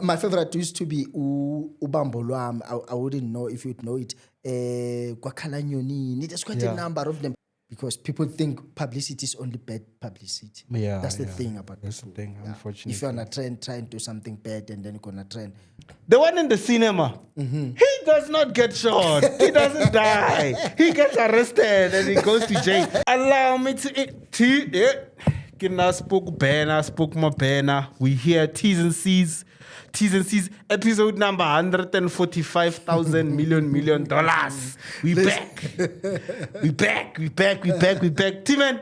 My favorite used to be Ubambo Lwam. I wouldn't know if you'd know it. Kwakhalanyoni. There's quite a number of them because people think publicity is only bad publicity. Yeah, that's the thing about that's people. the thing. Unfortunately, if you're on a trend, try and do something bad, and then you're gonna trend. The one in the cinema, he does not get shot. He doesn't die. He gets arrested and he goes to jail. Allow me to. Spoke banner, spoke my banner. We hear T's and C's, episode number 145,000 million dollars. We back. We back. T-Man.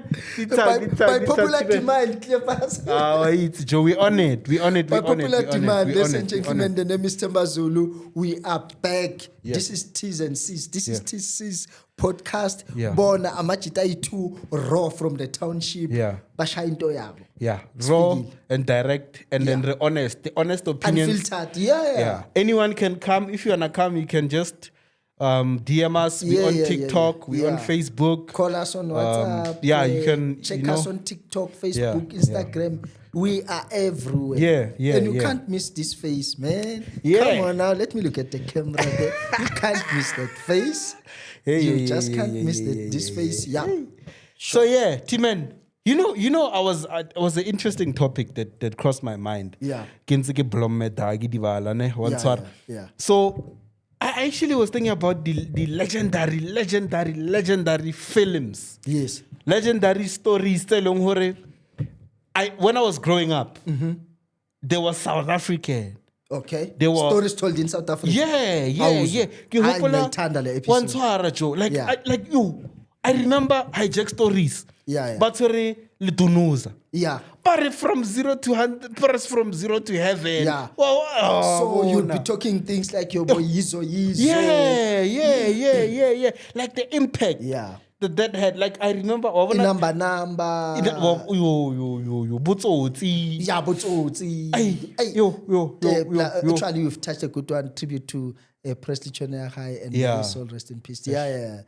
By popular demand, it's Joe. We on it. By popular demand, ladies and gentlemen, the name is Themba Zulu. We are back. Yeah. This is T's and C's. This is T's C's podcast. Yeah. Bona amachita itu raw from the township. Yeah. Basha into yabo. Yeah, raw and direct, and then the honest opinions. Unfiltered. Yeah. Anyone can come. If you wanna come, you can just DM us. We on TikTok. We on Facebook. Call us on WhatsApp. You can check us on TikTok, Facebook, Instagram. We are everywhere. And you can't miss this face, man. Come on now, let me look at the camera there. You can't miss that face. You just can't miss this face. Yeah. So T-Man. You know, it was an interesting topic that crossed my mind. Yeah. So I actually was thinking about the legendary films. Yes. Legendary stories. When I was growing up, there was South African. Okay. There were stories told in South Africa. Yeah. I remember hijack stories. But sorry, Litunuza. Yeah. But from 0 to 100, but from 0 to heaven. Yeah. So you'll be talking things like your boy Yizo. Yeah. Like the impact. Yeah. That had, like, I remember number. Butsotsi. Yeah, Butsotsi. Actually, you've touched a good one. Tribute to Presley Chonehai and his soul, rest in peace. Yeah,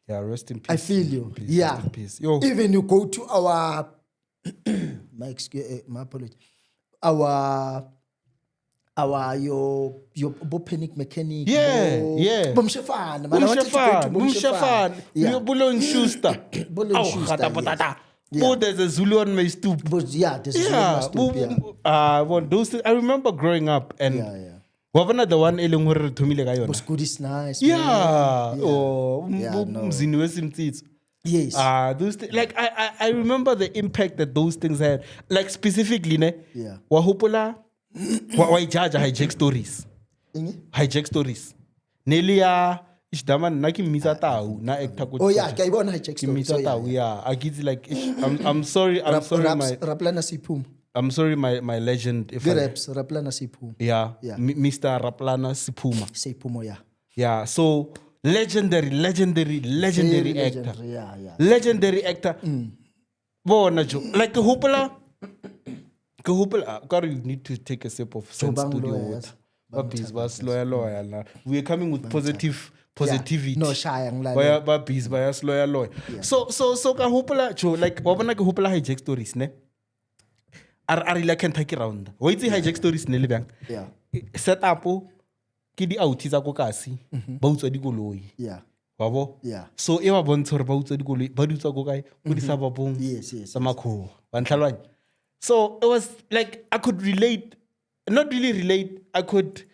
rest in peace. I feel you. Please, yeah. Rest in peace. Even you go to our my apology. Your Bopenic mechanic. Bumshafan. Bulon Schuster. There's a Zulu on my stoop. There's a Zulu on my stoop. Those things, I remember growing up and Wavana the one eleng hore re thomile ka yona. Boskud is nice. Mzini wesimtitso. Yes. Those like I remember the impact that those things had. Like specifically, Wahopola Waijaja hijack stories. Hijack stories. Nelia Ishdaman Naki Mizatau na ekta ko. Oh yeah, kaya ibon hijack stories. I give like I'm sorry Raplana Sipum. I'm sorry, my legend. Raplana Sipuma. Yeah. Mr. Raplana Sipuma. Sipuma, yeah. So legendary actor. Legendary actor. Like Kahupala. You need to take a sip of Sun Studio water. We are coming with positivity. No shy and like. So Kahupala, like Wabana Kahupala hijack stories, ne? Are like Kentucky round. Wait till hijack stories nele bang. Yeah. Set up ki di auti tsa ko kasi. Ba utswa di koloi. Yeah. Wabo? Yeah. So e wa bontsha hore ba utswa di koloi, ba di utswa ko kae? Ko di sa babong. Yes. Sa makho. Ba ntlhalwanya. So it was like I could relate, not really relate, I could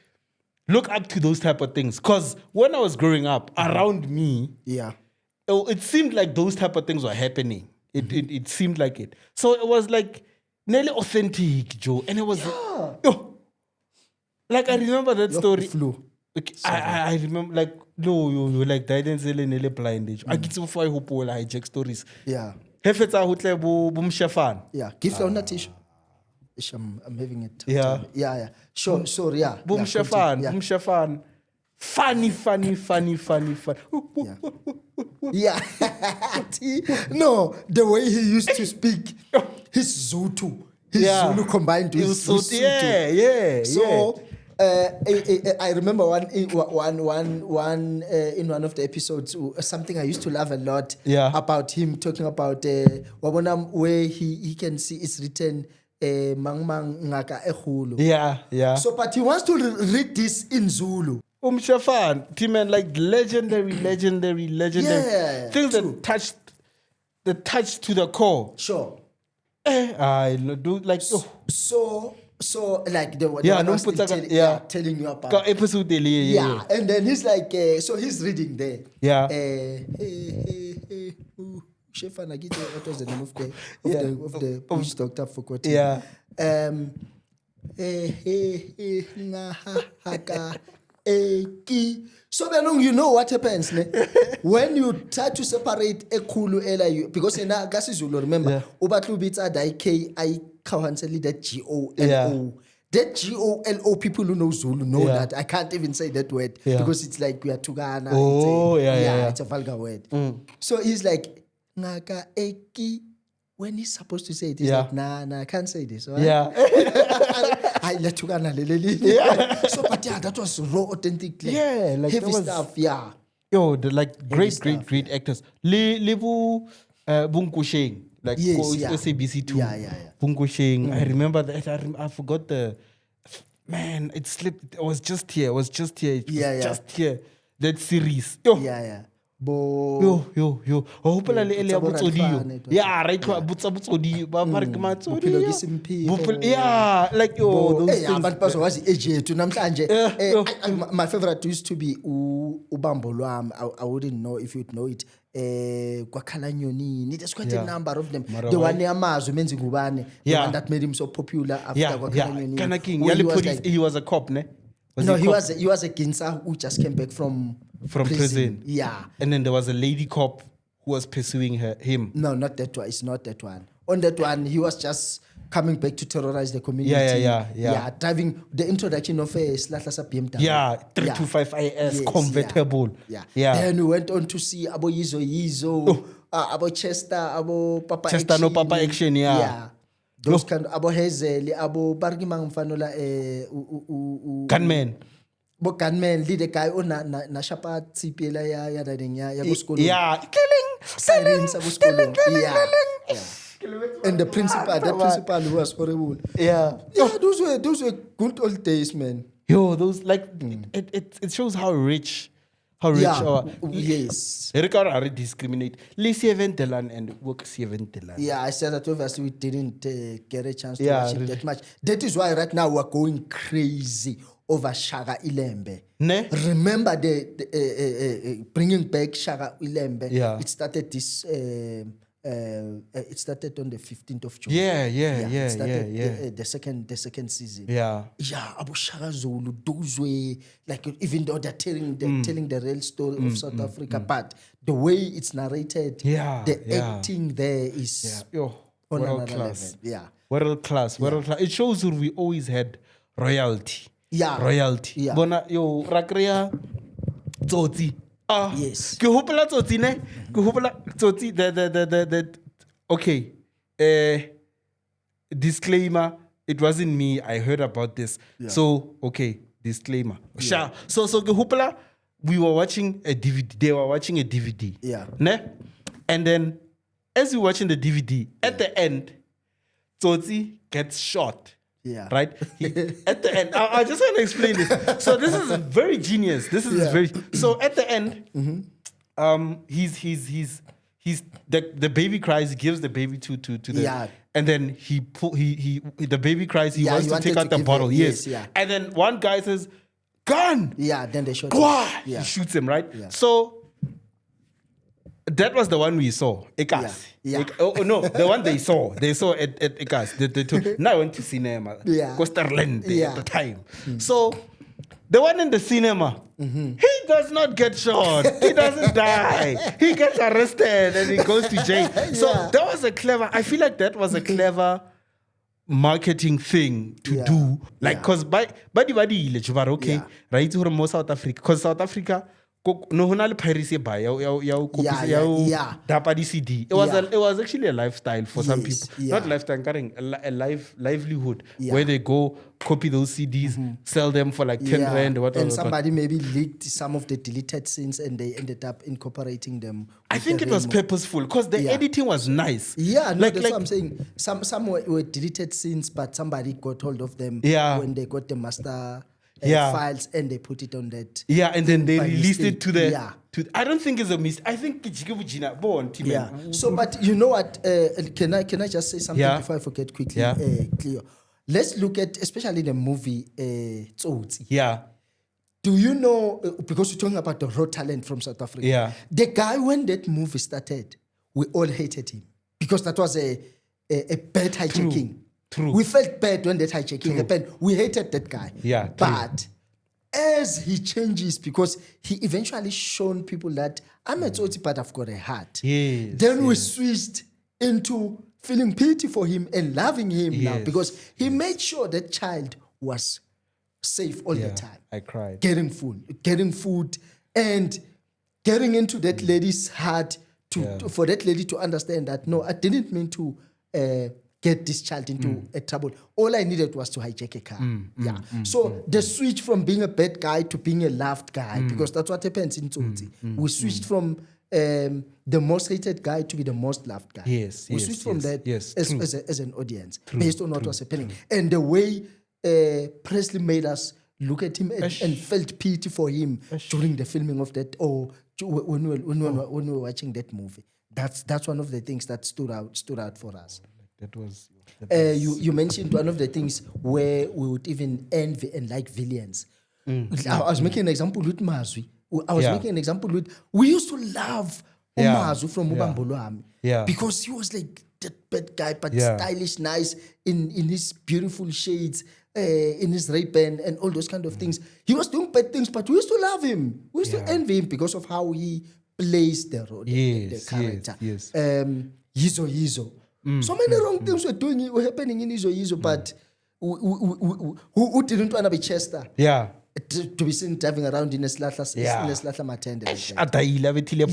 look up to those type of things. Because when I was growing up, around me, it seemed like those type of things were happening. It seemed like it. So it was like nearly authentic, Joe. And it was like I remember that story. Like, I remember like like guidance nearly blind. I get so far who like hijack stories. Yeah. Hefetsa hutle bo mshafan. Yeah. Give her a tissue. I'm having it. Yeah. Sure. Yeah. Boom Shafan. Funny. Yeah. No, the way he used to speak, his Zulu combined with his Sutu. Yeah. So I remember one in one of the episodes, something I used to love a lot about him talking about where he can see it's written Mang ngaka ehulu. Yeah. So, but he wants to read this in Zulu. Shafan, T-Man, like legendary. Yeah, Things that touched to the core. Sure. I do like So like the one telling you about episode yeah, and then he's like so he's reading there. Yeah. Shefan, what was the name of the witch doctor for quoting? Yeah. So then you know what happens when you try to separate ekulu ela because in Zulu, remember ubatlu bits die k I cancel that GOLO. That GOLO, people who know Zulu know that. I can't even say that word because it's like we are Tugana. It's a vulgar word. So he's like ngaka eki. When he's supposed to say it, he's like, nah, I can't say this. Right? Yeah. I let Tugana. So, but that was raw, authentic, like heavy stuff. Yeah. Yo, the like great actors. Levu Bunkusheng. Like SABC2. Yeah. Bunkusheng. I remember that. I forgot the man. It slipped. It was just here. Just here. That series. Yo. Yeah. Yo. Hopefully le ya botsodi. Yeah, right. Botsodi ba mara ke matsodi. Yeah, like yo those things. But person was age to namhlanje. My favorite used to be Ubambo Lwam. I wouldn't know if you'd know it. Kwakhala Nyoni. There's quite a number of them. The one near Maz, Menzi Ngubane. The one that made him so popular after Kwakhala Nyoni. Kana King. He was a cop, ne? He was a Ginsa who just came back from prison. Yeah. And then there was a lady cop who was pursuing him. No, not that one. It's not that one. On that one, he was just coming back to terrorize the community. Yeah. Driving the introduction of a Slatlasa BMW. Yeah, 325 IS convertible. Yeah. Then we went on to see Abo Yizo, Abo Chester, Abo Papa Chester Action. No Papa Action, Yeah. Those kind of Abo Hazel, Abo Bargimang Fanola, Gunman. Bo gunman, lead the guy on na shapa tsipela ya dadeng ya go school. Yeah, killing sirens abo school. Yeah. And the principal who was horrible. Yeah, those were good old days, man. Yo, those like it shows how rich yes. Erika already discriminate. Lisi Eventelan and work Eventelan. Yeah, I said that obviously we didn't get a chance to watch it that much. That is why right now we're going crazy over Shaka Ilembe. Ne? Remember the bringing back Shaka Ilembe. Yeah. It started this. It started on the 15th of June. Yeah. The second season. Yeah. Abu Shaka Zulu, those way, like even though they're telling the real story of South Africa, but the way it's narrated, the acting there is on world another class. level. Yeah. World class. It shows that we always had royalty. Yeah. Royalty. Yeah. Bona yo rakria tsotsi. Yes. Ke hopola tsotsi ne? Ke hopola tsotsi the okay. Disclaimer, it wasn't me. I heard about this. Yeah. So, okay, disclaimer. Yeah. So ke hopola we were watching a DVD. They were watching a DVD. Yeah. Ne? And then as we were watching the DVD, at the end, Tsotsi gets shot. Yeah. Right? At the end, I just want to explain this. So this is very genius. So at the end, he's the baby cries. He gives the baby to the and then the baby cries. He wants to take out the bottle. Yes. Yeah. And then one guy says, "Gun." Yeah. Then they shot him. He shoots him. Right. Yeah. So. That was the one we saw. Ekas. Yeah. No, the one they saw. They saw at Ekas. Now I went to cinema. Yeah. Costerland at the time. So the one in the cinema, he does not get shot. He doesn't die. He gets arrested and he goes to jail. So that was I feel like that was a clever marketing thing to do. Like, because okay, right? More South Africa. Because South Africa no honale piracy buy dapa CD. It was actually a lifestyle for some people. Not lifestyle, a livelihood where they go copy those CDs, sell them for like 10 rand or whatever. And somebody maybe leaked some of the deleted scenes and they ended up incorporating them. I think it was purposeful because the editing was nice. Yeah, no, that's what I'm saying. Some were deleted scenes, but somebody got hold of them when they got the master files and they put it on that. Yeah, and then they released it to the. I don't think it's a mistake. I think it's Jina. So, but you know what? Can I just say something before I forget quickly? Cleo. Let's look at especially the movie Tsotsi. Yeah. Do you know, because you're talking about the raw talent from South Africa, the guy, when that movie started, we all hated him because that was a bad hijacking. True. We felt bad when that hijacking happened. We hated that guy. Yeah. But as he changes, because he eventually shown people that I'm a Tsotsi, but I've got a heart. Yes. Then we switched into feeling pity for him and loving him now because he made sure that child was safe all the time. I cried. Getting food, and getting into that lady's heart for that lady to understand that no, I didn't mean to get this child into a trouble. All I needed was to hijack a car. So the switch from being a bad guy to being a loved guy, because that's what happens in Tsotsi. We switched from the most hated guy to be the most loved guy. We switched from that as an audience based on what was happening. And the way Presley made us look at him and felt pity for him during the filming of that, or when we were watching that movie. That's one of the things that stood out for us. That was you mentioned one of the things where we would even envy and like villains. I was making an example with Mazwi. Making an example with, we used to love Mazwi from Ubambo Lwami because he was like that bad guy, but stylish, nice, in his beautiful shades, in his Ray-Ban and all those kind of things. He was doing bad things, but we used to love him. We used to envy him because of how he plays the role, the character. Yizo. So many wrong things were happening in Yizo, but who didn't want to be Chester? To be seen driving around in a slahla matende. Betile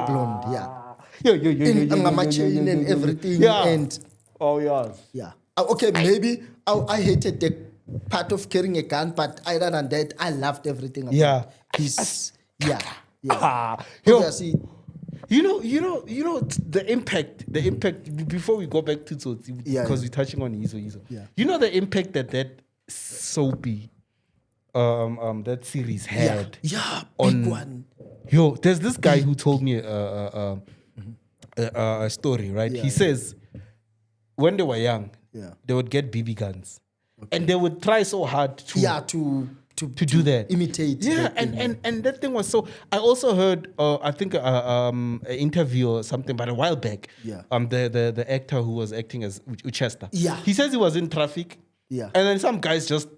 blonde. In chain and everything. And okay, maybe I hated the part of carrying a gun, but other than that, I loved everything about his. Obviously, You know the impact. Before we go back to Tsotsi, because we're touching on Yizo. You know the impact that soapy, that series had. Big one. There's this guy who told me a story. Right, he says when they were young, they would get BB guns, and they would try so hard to do that, imitate. And that thing was so. I also heard, I think, an interview or something, but a while back. The actor who was acting as Uchester. He says he was in traffic. And then some guys just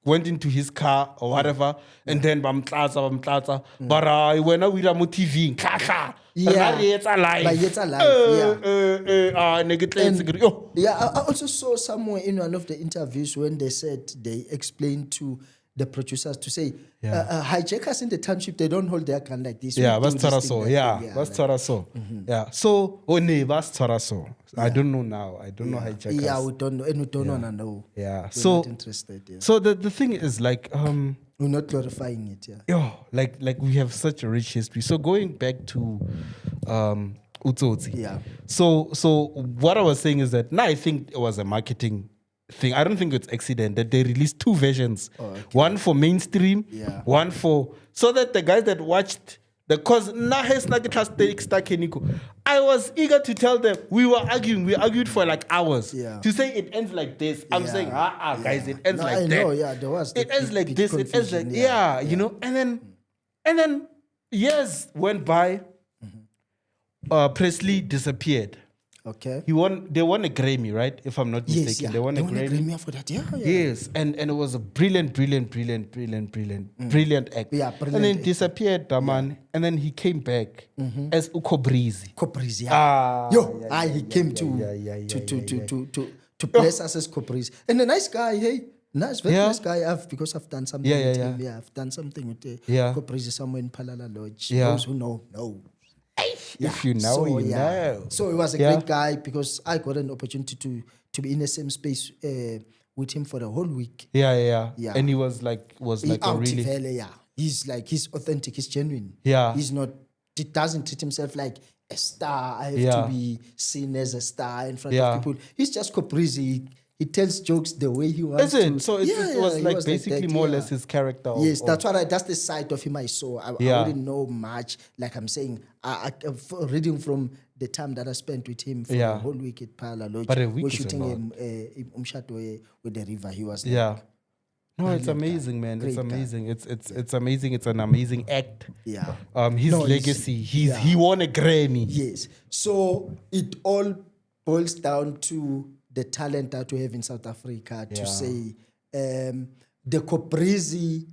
went into his car or whatever, and then bamtlatsa. But when I was on TV, I also saw somewhere in one of the interviews when they said they explained to the producers to say, hijackers in the township, they don't hold their gun like this. That's Taraso. So, was Taraso. I don't know now. I don't know hijackers. We don't know. And we don't know. We're not interested. So the thing is like... we're not glorifying it, like we have such a rich history. So going back to Utsotsi. So what I was saying is that now I think it was a marketing thing. I don't think it's accident that they released two versions. One for mainstream, one for... So that the guys that watched... I was eager to tell them. We were arguing. We argued for like hours. To say it ends like this. I'm saying, guys, it ends like that. There was it ends like this. It ends like... you know. And then years went by. Presley disappeared. Okay. They won a Grammy, right? If I'm not mistaken. They won a Grammy for that. Yes, and it was a brilliant act. And then disappeared, man. And then he came back as Ukobrizi. He came to bless us as Kobrizi. And a nice guy, hey. Nice, very nice guy. Because I've done something with him. Yeah, I've done something with Koprezi somewhere in Palala Lodge. Those who know. If you know, so, know. So he was a great guy because I got an opportunity to be in the same space with him for the whole week. Yeah. And he was like a really... He's authentic, he's genuine. Yeah. He doesn't treat himself like a star. I have to be seen as a star in front of people. He's just Koprezi. He tells jokes the way he wants to. So it was like basically like that, more or less his character. Yes, that's the side of him I saw. I wouldn't know much. Like I'm saying, reading from the time that I spent with him for the whole week at Palala Lodge. But a week we're shooting with the river. He was like... No, it's amazing, man. It's amazing. It's amazing. It's an amazing act. Yeah. His legacy. He won a Grammy. Yes. So it all boils down to the talent that we have in South Africa to say the Koprezi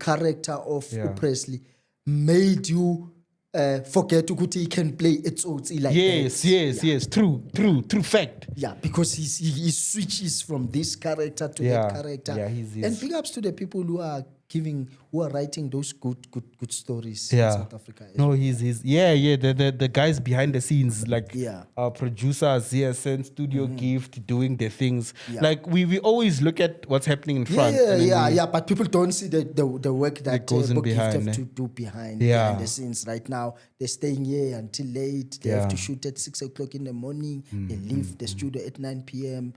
character of Presley made you forget ukuthi he can play Etsotsi like that. Yes. True fact. Yeah, because he switches from this character to that character. Yeah, he's and big ups to the people who are writing those good stories in South Africa. No, he's the guys behind the scenes, like producers, CSN, Studio Gift, doing the things. Yeah. Like we always look at what's happening in front. But people don't see the work that goes in behind, have to do behind the scenes. Right now, they're staying here until late. They have to shoot at 6 o'clock in the morning. They leave the studio at 9 p.m.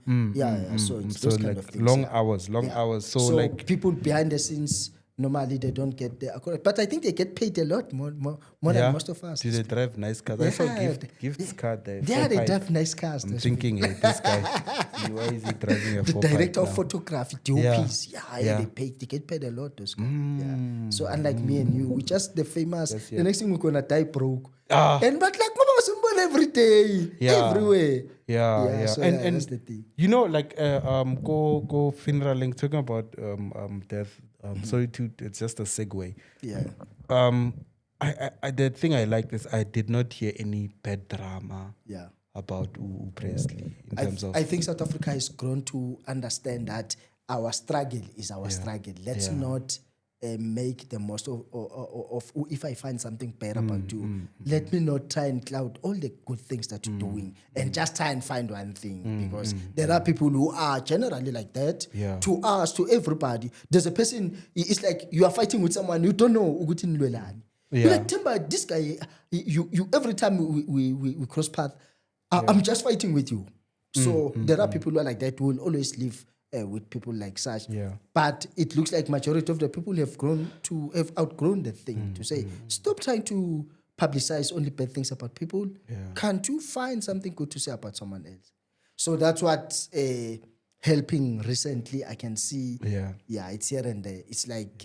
So it's those kind of things. Long hours. So like people behind the scenes, normally they don't get the but I think they get paid a lot more than most of us. Do they drive nice cars? I saw Gift's car there. They drive nice cars. I'm thinking, this guy, why is he driving a the director of photography, DOPs, they get paid a lot, those guys. So unlike me and you, we just the famous. The next thing we're gonna die broke. And but like Mama was symbol every day, everywhere. So and that's the thing. You know, like go funeral link talking about death. Sorry it's just a segue. Yeah. I the thing I like is I did not hear any bad drama. About Presley in terms of. I think South Africa has grown to understand that our struggle is our struggle. Let's not make the most of if I find something bad about you, let me not try and cloud all the good things that you're doing and just try and find one thing because there are people who are generally like that. To us, to everybody, there's a person. It's like you are fighting with someone you don't know. You're like, Timba, this guy. You every time we cross path, I'm just fighting with you. So there are people who are like that who will always live with people like such. But it looks like majority of the people have outgrown the thing to say, stop trying to publicize only bad things about people. Can't you find something good to say about someone else? So that's what helping recently I can see. It's here and there. It's like,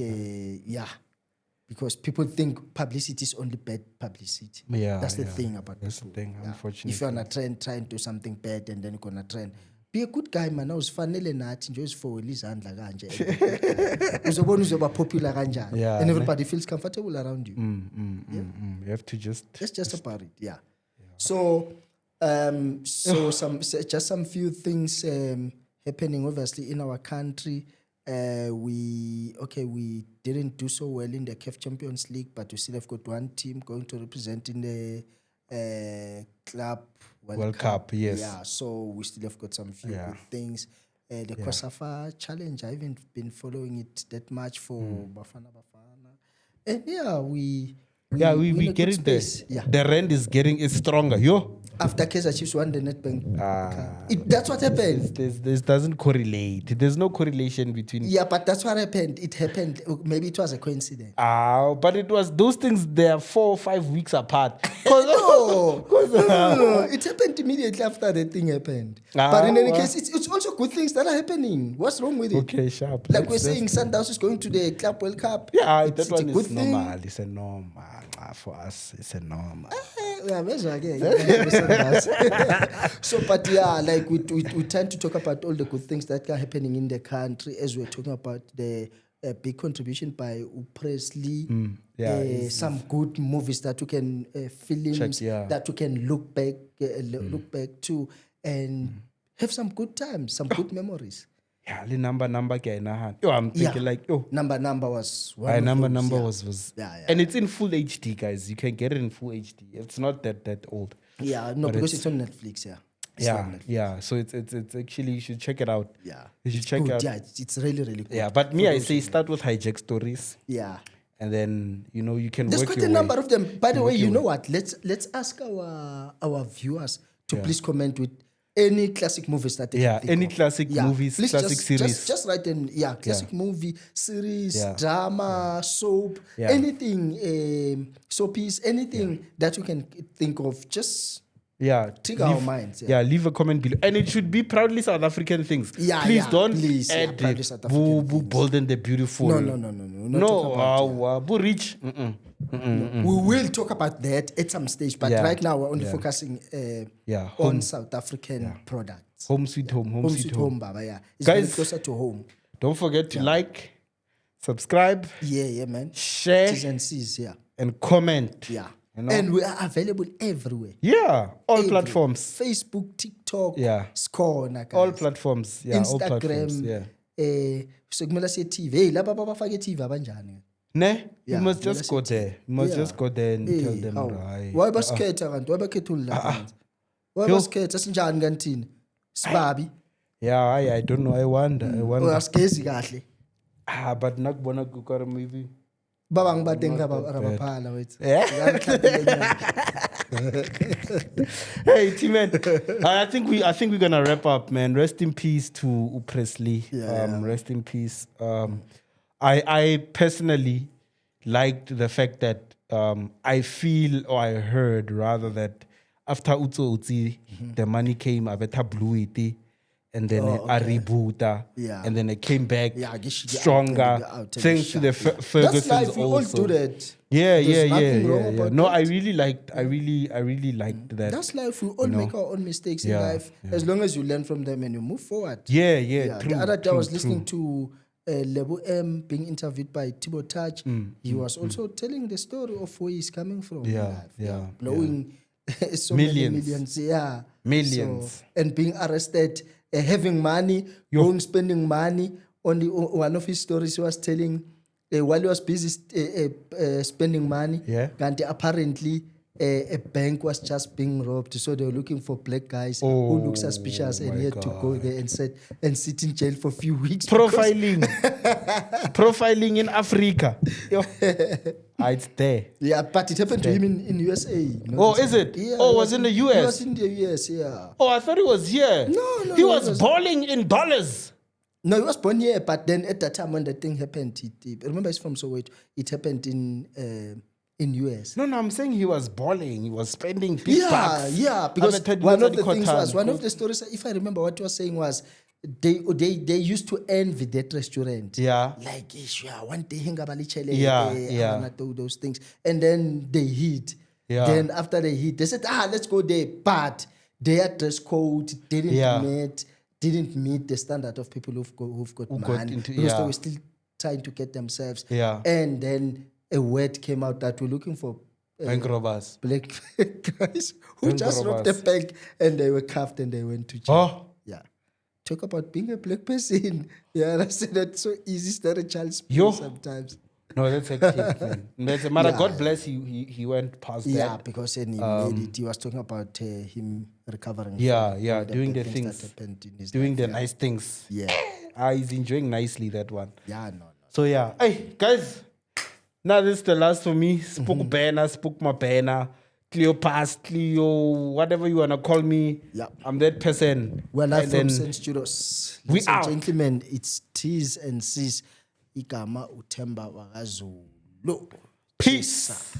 because people think publicity is only bad publicity. That's the thing about that's people. The thing, unfortunately. If you're on a trend, trying to do something bad and then you're going to trend. Be a good guy, man. I was fanele nathi nje for izandla kanje. Uzobona uzoba popular kanjani. And everybody feels comfortable around you. You have to that's just about it. So some few things happening obviously in our country. We didn't do so well in the CAF Champions League, but we still have got one team going to represent in the Club World Cup. Yes. So we still have got some few good things. The Kosafa Challenge, I haven't been following it that much for Bafana. And we get it there. The rand is stronger. After Kaizer Chiefs won the Nedbank, that's what happened. This doesn't correlate. There's no correlation between. Yeah, but that's what happened. It happened. Maybe it was a coincidence. But it was those things. They are 4 or 5 weeks apart. No. It happened immediately after the thing happened. But in any case, it's also good things that are happening. What's wrong with it? Okay, sharp. Like we're saying, Sundowns is going to the Club World Cup. That one is normal. It's a normal. For us, it's a normal. So, but like we tend to talk about all the good things that are happening in the country as we're talking about the big contribution by Presley. Some good movies that you can films that you can look back to and have some good times, some good memories. Yeah, the number guy na. Yo, I'm thinking like, yo. Number was one of Number those, was yeah. And it's in full HD, guys. You can get it in full HD. It's not that old. Yeah, no, because it's on Netflix, yeah. Yeah. So it's actually, you should check it out. Yeah. You should check it out. Yeah, it's really, really good. Yeah, but me, I say start with hijack stories. Yeah. And then, you can There's work quite your a number way. of them. By the way, you know what? Let's ask our viewers to please comment with any classic movies that they can think any of. classic movies, please classic series. Just write in, classic movie, series, drama, soap, anything, soapies, anything that you can think of. Just trigger our minds. Yeah, leave a comment below. And it should be proudly South African things. Please don't add Boo Bold and the Beautiful. No. Boo Rich. We will talk about that at some stage, but right now we're only focusing on South African products. Home Sweet Home. Home Sweet Home, Baba, yeah. It's Guys, very closer to home. Don't forget to like, subscribe, man. share, T's and C's, and comment. Yeah. And we are available everywhere. Yeah, all platforms. Facebook, TikTok, Score, all platforms. Yeah, Instagram, all platforms. Yeah. Sekumela siye TV. Hey, laba babafake TV abanjani? Ne? You must just go there. You must just go there and tell them right. Why basketha kanti? Why bakhetha ulala? Why basketha sinjani kanti? Sibabi. Yeah, I don't know. I wonder. Asigezi kahle. But nakubona kukara maybe. Baba ngibadenga abaphala wethu. Hey, T-Man. I think we're gonna wrap up, man. Rest in peace to Presley. Rest in peace. I personally liked the fact that I feel, or I heard rather, that after Utso Utsi, the money came, Aveta blew it, and then I reboota, and then I came back stronger, thanks to the Fergusons. That's life. We all do that. Yeah. No, I really liked that. That's life. We all make our own mistakes in life. As long as you learn from them and you move forward. Yeah. True, the other day I was listening to Lebo M being interviewed by Thibaut Touch. He was also telling the story of where he's coming from. Blowing so millions. Millions. So, and being arrested, having money, spending money. Only one of his stories he was telling, while he was busy spending money, and apparently a bank was just being robbed, so they were looking for black guys who look suspicious, and he had to go there and sit in jail for a few weeks. Profiling in Africa. It's there. Yeah, but it happened to him in USA. Is it? Yeah, was in the US? He was in the US, yeah. I thought he was here. No. He was balling in dollars. No, he was born here, but then at that time when the thing happened, remember, it's from Soweto. It happened in US. No, I'm saying he was balling. He was spending big bucks. Yeah, because one of the stories, if I remember what he was saying was, they used to envy that restaurant. Yeah. Like, one day those things. And then they hid. Yeah. Then after they hid, they said, let's go there. But their dress code didn't meet the standard of people who've got money. Because they were still trying to get themselves. Yeah. And then a word came out that we're looking for bank robbers, black guys who just robbed the bank, and they were cuffed and they went to jail. Yeah. Talk about being a black person. Yeah, I said that's so easy. Start a child's play sometimes. No, that's hectic, man. God bless he went past that. Yeah, because he made it. He was talking about him recovering. Doing the things, that happened in his doing life, the nice things. Yeah. He's enjoying nicely that one. Yeah, no. So hey guys, now this is the last for me. Spook banner, spook my banner. Cleo past, Cleo, whatever you wanna call me. Yeah. I'm that person. We're live from St. Studios. We out. Gentlemen, it's T's and C's. Igama Utemba Wagazulu. Peace.